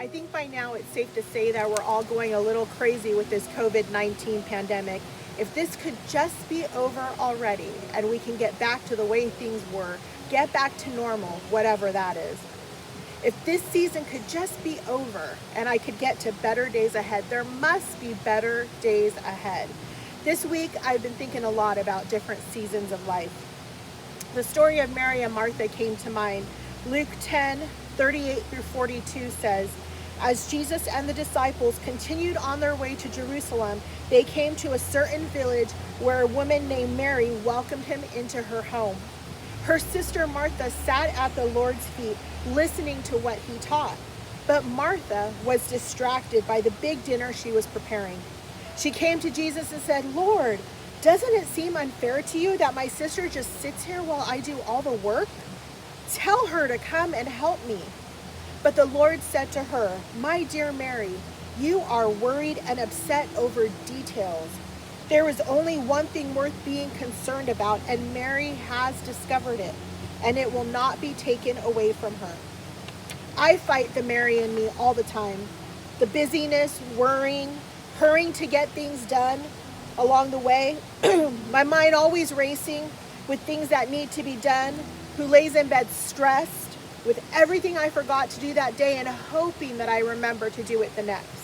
I think by now it's safe to say that we're all going a little crazy with this COVID-19 pandemic. If this could just be over already and we can get back to the way things were, get back to normal, whatever that is. If this season could just be over and I could get to better days ahead, there must be better days ahead. This week, I've been thinking a lot about different seasons of life. The story of Mary and Martha came to mind. Luke 10:38-42 says, as Jesus and the disciples continued on their way to Jerusalem, they came to a certain village where a woman named Mary welcomed him into her home. Her sister Martha sat at the Lord's feet, listening to what he taught. But Martha was distracted by the big dinner she was preparing. She came to Jesus and said, Lord, doesn't it seem unfair to you that my sister just sits here while I do all the work? Tell her to come and help me. But the Lord said to her, my dear Mary, you are worried and upset over details. There is only one thing worth being concerned about, and Mary has discovered it, and it will not be taken away from her. I fight the Mary in me all the time. The busyness, worrying, hurrying to get things done along the way. My mind always racing with things that need to be done, who lays in bed stressed with everything I forgot to do that day and hoping that I remember to do it the next.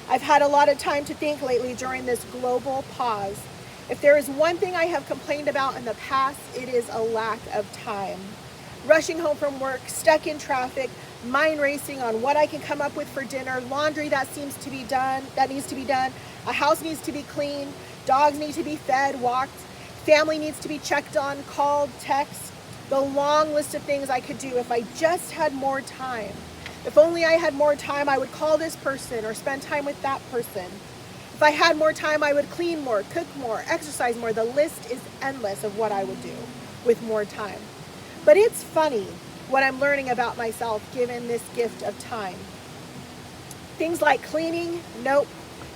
I've had a lot of time to think lately during this global pause. If there is one thing I have complained about in the past, it is a lack of time. Rushing home from work, stuck in traffic, mind racing on what I can come up with for dinner, laundry that needs to be done, a house needs to be cleaned, dogs need to be fed, walked, family needs to be checked on, called, text. The long list of things I could do if I just had more time. If only I had more time, I would call this person or spend time with that person. If I had more time, I would clean more, cook more, exercise more. The list is endless of what I would do with more time. But it's funny what I'm learning about myself given this gift of time. Things like cleaning, nope,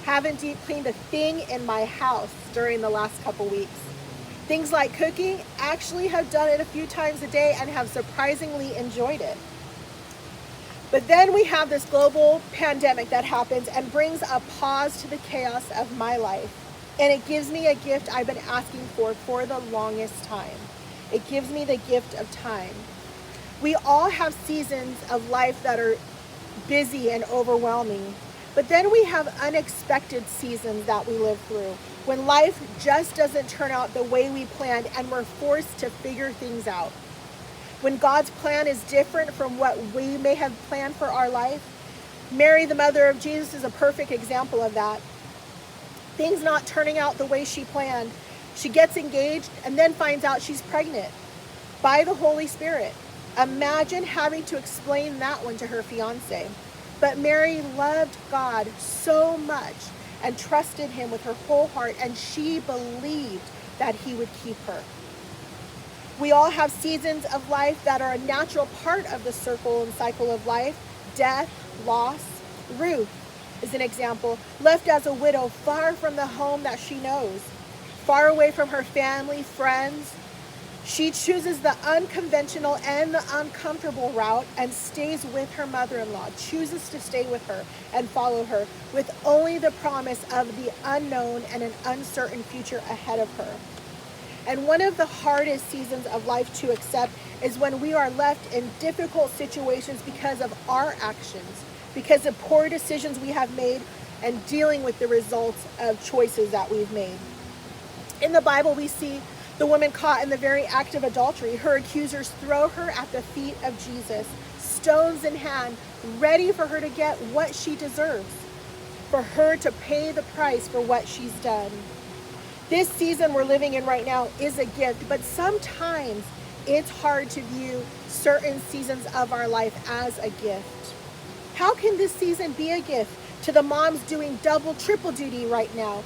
haven't deep cleaned a thing in my house during the last couple weeks. Things like cooking, actually have done it a few times a day and have surprisingly enjoyed it. But then we have this global pandemic that happens and brings a pause to the chaos of my life. And it gives me a gift I've been asking for the longest time. It gives me the gift of time. We all have seasons of life that are busy and overwhelming. But then we have unexpected seasons that we live through, when life just doesn't turn out the way we planned and we're forced to figure things out. When God's plan is different from what we may have planned for our life. Mary, the mother of Jesus, is a perfect example of that. Things not turning out the way she planned. She gets engaged and then finds out she's pregnant by the Holy Spirit. Imagine having to explain that one to her fiance. But Mary loved God so much and trusted him with her whole heart, and she believed that he would keep her. We all have seasons of life that are a natural part of the circle and cycle of life. Death, loss. Ruth is an example, left as a widow far from the home that she knows, far away from her family, friends. She chooses the unconventional and the uncomfortable route and stays with her mother-in-law, chooses to stay with her and follow her with only the promise of the unknown and an uncertain future ahead of her. And one of the hardest seasons of life to accept is when we are left in difficult situations because of our actions, because of poor decisions we have made and dealing with the results of choices that we've made. In the Bible, we see the woman caught in the very act of adultery. Her accusers throw her at the feet of Jesus, stones in hand, ready for her to get what she deserves, for her to pay the price for what she's done. This season we're living in right now is a gift, but sometimes it's hard to view certain seasons of our life as a gift. How can this season be a gift to the moms doing double, triple duty right now?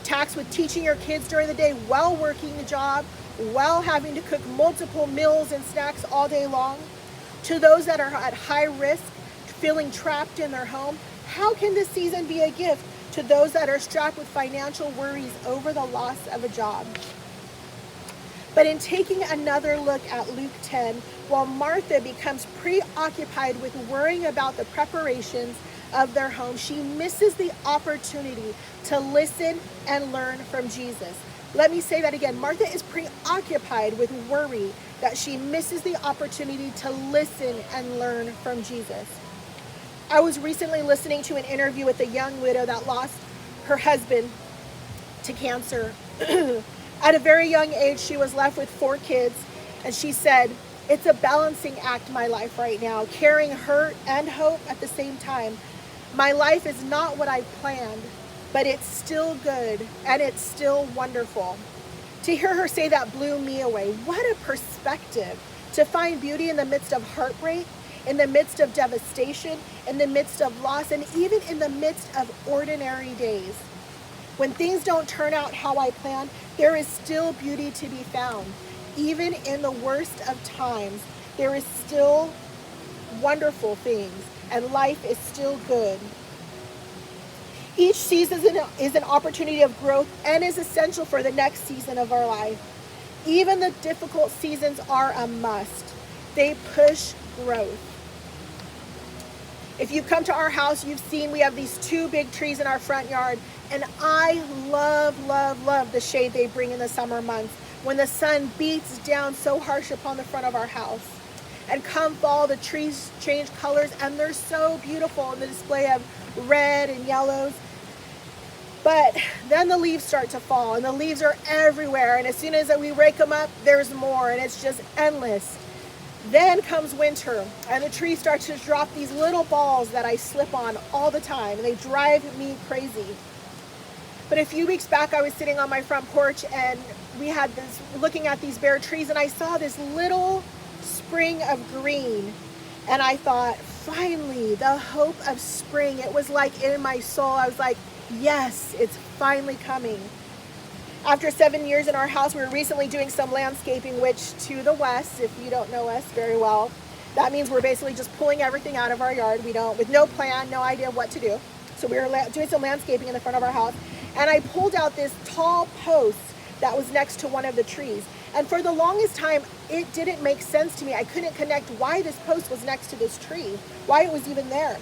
Taxed with teaching your kids during the day while working a job, while having to cook multiple meals and snacks all day long. To those that are at high risk, feeling trapped in their home, how can this season be a gift to those that are strapped with financial worries over the loss of a job? But in taking another look at Luke 10, while Martha becomes preoccupied with worrying about the preparations of their home, she misses the opportunity to listen and learn from Jesus. Let me say that again. Martha is preoccupied with worry that she misses the opportunity to listen and learn from Jesus. I was recently listening to an interview with a young widow that lost her husband to cancer. At a very young age, she was left with 4 kids, and she said, "It's a balancing act, my life right now, carrying hurt and hope at the same time. My life is not what I planned, but it's still good, and it's still wonderful." To hear her say that blew me away. What a perspective, to find beauty in the midst of heartbreak, in the midst of devastation, in the midst of loss, and even in the midst of ordinary days. When things don't turn out how I planned, there is still beauty to be found. Even in the worst of times, there is still wonderful things, and life is still good. Each season is an opportunity of growth and is essential for the next season of our life. Even the difficult seasons are a must. They push growth. If you've come to our house, you've seen we have these 2 big trees in our front yard, and I love, love, love the shade they bring in the summer months when the sun beats down so harsh upon the front of our house. And come fall, the trees change colors, and they're so beautiful in the display of red and yellows. But then the leaves start to fall, and the leaves are everywhere, and as soon as we rake them up, there's more, and it's just endless. Then comes winter, and the tree starts to drop these little balls that I slip on all the time, and they drive me crazy. But a few weeks back, I was sitting on my front porch, and we had this, looking at these bare trees, and I saw this little spring of green, and I thought, finally, the hope of spring. It was like in my soul. I was like, yes, it's finally coming. After 7 years in our house, we were recently doing some landscaping, which to the west, if you don't know us very well, that means we're basically just pulling everything out of our yard. With no plan, no idea what to do. So we were doing some landscaping in the front of our house, and I pulled out this tall post that was next to one of the trees. And for the longest time, it didn't make sense to me. I couldn't connect why this post was next to this tree, why it was even there.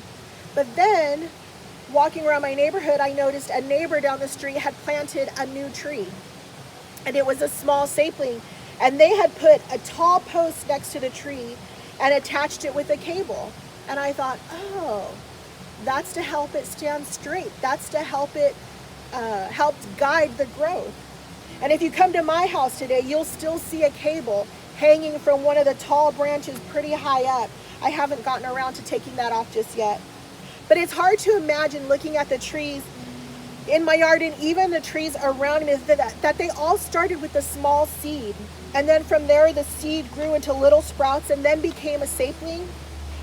But then, walking around my neighborhood, I noticed a neighbor down the street had planted a new tree. And it was a small sapling. And they had put a tall post next to the tree and attached it with a cable. And I thought, oh, that's to help it stand straight. That's to help it help guide the growth. And if you come to my house today, you'll still see a cable hanging from one of the tall branches pretty high up. I haven't gotten around to taking that off just yet. But it's hard to imagine looking at the trees in my yard and even the trees around me that they all started with a small seed. And then from there, the seed grew into little sprouts and then became a sapling.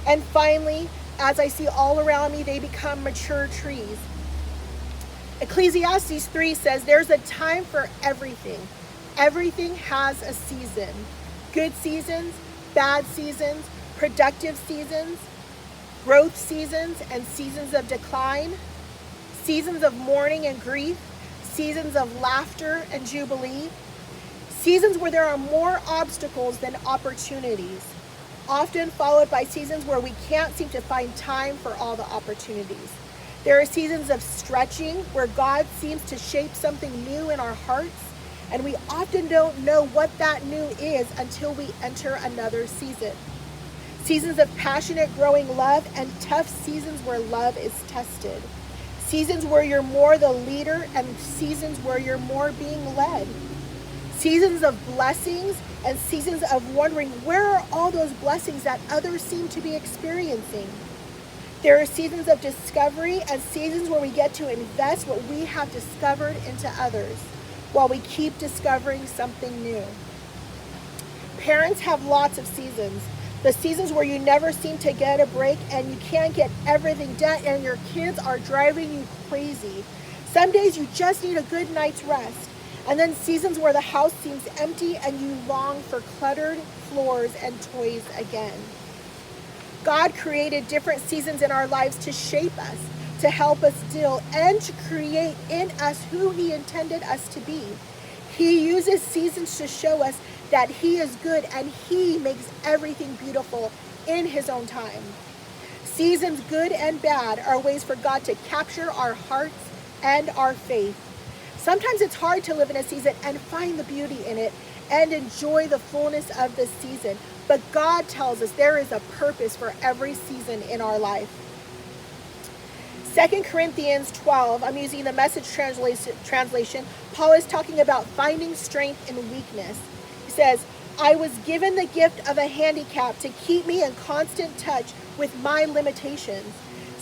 And finally, as I see all around me, they become mature trees. Ecclesiastes 3 says there's a time for everything. Everything has a season. Good seasons, bad seasons, productive seasons, growth seasons, and seasons of decline, seasons of mourning and grief, seasons of laughter and jubilee, seasons where there are more obstacles than opportunities, often followed by seasons where we can't seem to find time for all the opportunities. There are seasons of stretching where God seems to shape something new in our hearts, and we often don't know what that new is until we enter another season. Seasons of passionate growing love and tough seasons where love is tested. Seasons where you're more the leader and seasons where you're more being led. Seasons of blessings and seasons of wondering, where are all those blessings that others seem to be experiencing? There are seasons of discovery and seasons where we get to invest what we have discovered into others while we keep discovering something new. Parents have lots of seasons. The seasons where you never seem to get a break and you can't get everything done and your kids are driving you crazy. Some days you just need a good night's rest. And then seasons where the house seems empty and you long for cluttered floors and toys again. God created different seasons in our lives to shape us, to help us deal, and to create in us who He intended us to be. He uses seasons to show us that he is good and he makes everything beautiful in his own time. Seasons, good and bad, are ways for God to capture our hearts and our faith. Sometimes it's hard to live in a season and find the beauty in it and enjoy the fullness of the season. But God tells us there is a purpose for every season in our life. 2 Corinthians 12, I'm using the Message translation. Paul is talking about finding strength in weakness. He says, I was given the gift of a handicap to keep me in constant touch with my limitations.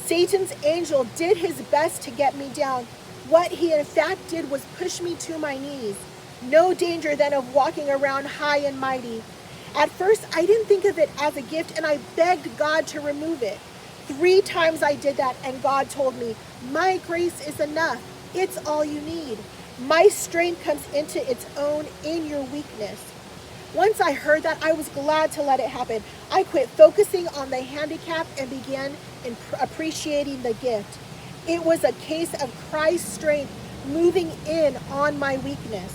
Satan's angel did his best to get me down. What he in fact did was push me to my knees. No danger then of walking around high and mighty. At first, I didn't think of it as a gift, and I begged God to remove it. 3 times I did that, and God told me, my grace is enough. It's all you need. My strength comes into its own in your weakness. Once I heard that, I was glad to let it happen. I quit focusing on the handicap and began appreciating the gift. It was a case of Christ's strength moving in on my weakness.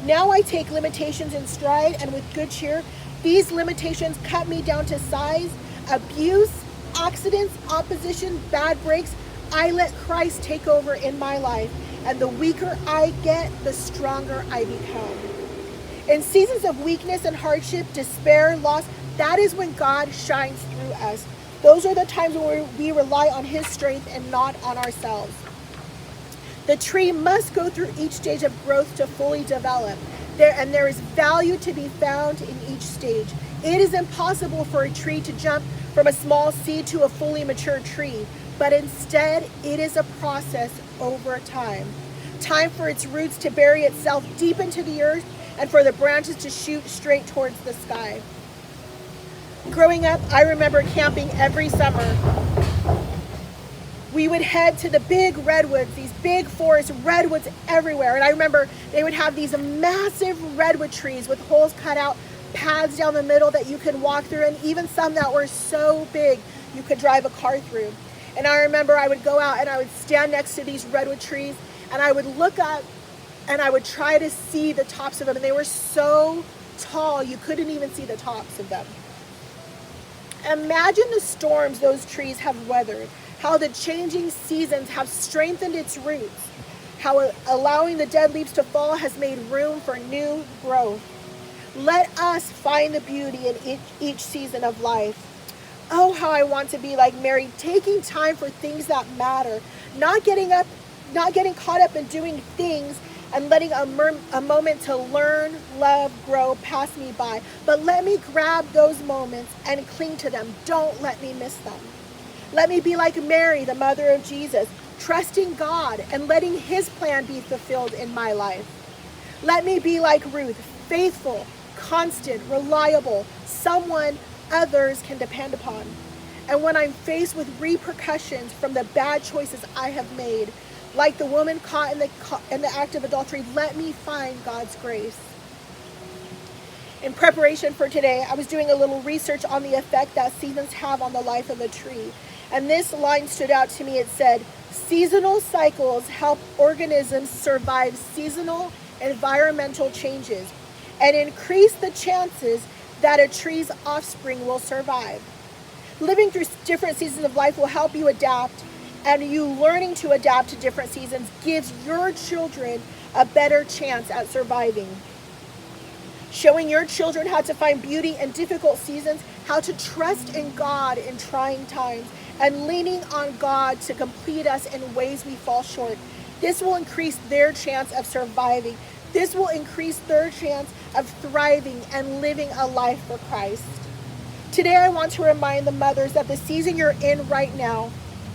Now I take limitations in stride and with good cheer. These limitations cut me down to size, abuse, accidents, opposition, bad breaks. I let Christ take over in my life, and the weaker I get, the stronger I become. In seasons of weakness and hardship, despair, loss, that is when God shines through us. Those are the times where we rely on his strength and not on ourselves. The tree must go through each stage of growth to fully develop. There is value to be found in each stage. It is impossible for a tree to jump from a small seed to a fully mature tree, but instead it is a process over time. Time for its roots to bury itself deep into the earth and for the branches to shoot straight towards the sky. Growing up, I remember camping every summer. We would head to the big redwoods, these big forests, redwoods everywhere. And I remember they would have these massive redwood trees with holes cut out, paths down the middle that you could walk through, and even some that were so big you could drive a car through. And I remember I would go out and I would stand next to these redwood trees and I would look up and I would try to see the tops of them. And they were so tall, you couldn't even see the tops of them. Imagine the storms those trees have weathered, how the changing seasons have strengthened its roots, how allowing the dead leaves to fall has made room for new growth. Let us find the beauty in each season of life. Oh, how I want to be like Mary, taking time for things that matter, not getting caught up in doing things and letting a moment to learn, love, grow pass me by. But let me grab those moments and cling to them. Don't let me miss them. Let me be like Mary, the mother of Jesus, trusting God and letting his plan be fulfilled in my life. Let me be like Ruth, faithful, constant, reliable, someone others can depend upon. And when I'm faced with repercussions from the bad choices I have made, like the woman caught in the act of adultery, let me find God's grace. In preparation for today, I was doing a little research on the effect that seasons have on the life of a tree. And this line stood out to me. It said, seasonal cycles help organisms survive seasonal environmental changes and increase the chances that a tree's offspring will survive. Living through different seasons of life will help you adapt, and you learning to adapt to different seasons gives your children a better chance at surviving. Showing your children how to find beauty in difficult seasons, how to trust in God in trying times, and leaning on God to complete us in ways we fall short. This will increase their chance of surviving. This will increase their chance of thriving and living a life for Christ. Today I want to remind the mothers that the season you're in right now,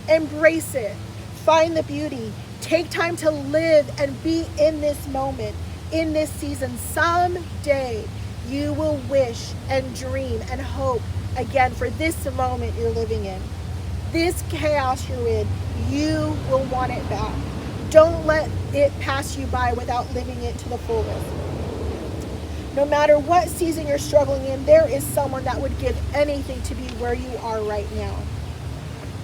embrace it. Find the beauty. Take time to live and be in this moment, in this season. Someday you will wish and dream and hope again for this moment you're living in. This chaos you're in, you will want it back. Don't let it pass you by without living it to the fullest. No matter what season you're struggling in, there is someone that would give anything to be where you are right now.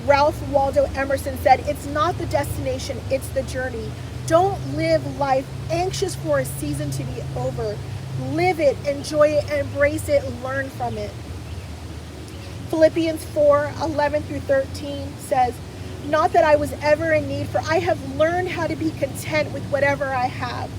Ralph Waldo Emerson said, it's not the destination, it's the journey. Don't live life anxious for a season to be over. Live it, enjoy it, embrace it, learn from it. Philippians 4:11-13 says, "Not that I was ever in need, for I have learned how to be content with whatever I have.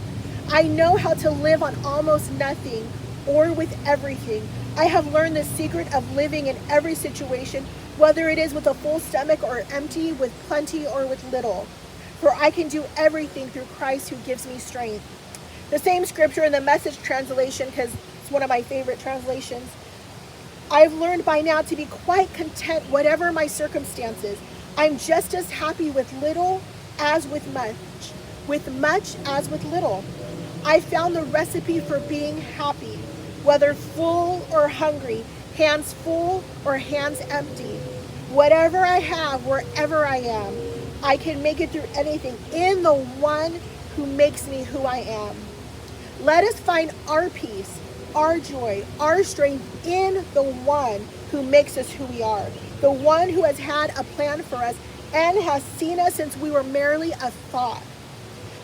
I know how to live on almost nothing or with everything. I have learned the secret of living in every situation, whether it is with a full stomach or empty, with plenty or with little. For I can do everything through Christ who gives me strength." The same scripture in the Message translation, because it's one of my favorite translations. "I've learned by now to be quite content whatever my circumstances. I'm just as happy with little as with much as with little. I found the recipe for being happy, whether full or hungry, hands full or hands empty. Whatever I have, wherever I am, I can make it through anything in the one who makes me who I am." Let us find our peace, our joy, our strength in the one who makes us who we are, the one who has had a plan for us and has seen us since we were merely a thought.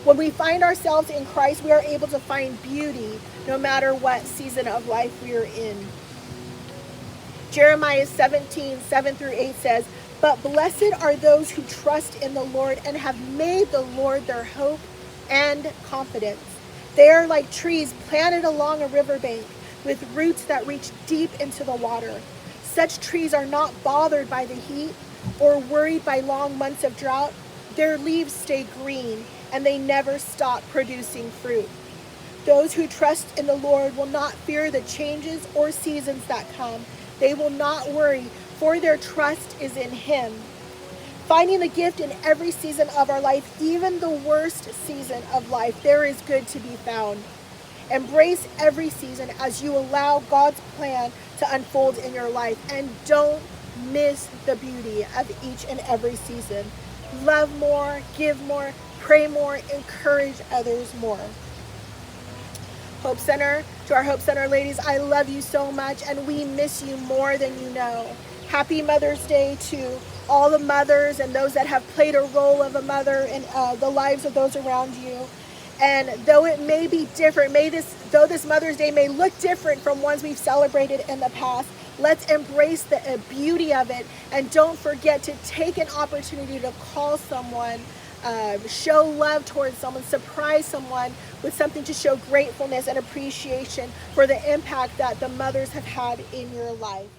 When we find ourselves in Christ, we are able to find beauty no matter what season of life we are in. Jeremiah 17:7-8 says, "But blessed are those who trust in the Lord and have made the Lord their hope and confidence. They are like trees planted along a riverbank with roots that reach deep into the water. Such trees are not bothered by the heat or worried by long months of drought. Their leaves stay green and they never stop producing fruit." Those who trust in the Lord will not fear the changes or seasons that come. They will not worry, for their trust is in Him. Finding the gift in every season of our life, even the worst season of life, there is good to be found. Embrace every season as you allow God's plan to unfold in your life, and don't miss the beauty of each and every season. Love more, give more, pray more, encourage others more. Hope Center, to our Hope Center ladies, I love you so much, and we miss you more than you know. Happy Mother's Day to all the mothers and those that have played a role of a mother in the lives of those around you. And though it may be different, though this Mother's Day may look different from ones we've celebrated in the past, let's embrace the beauty of it, and don't forget to take an opportunity to call someone, show love towards someone, surprise someone with something to show gratefulness and appreciation for the impact that the mothers have had in your life.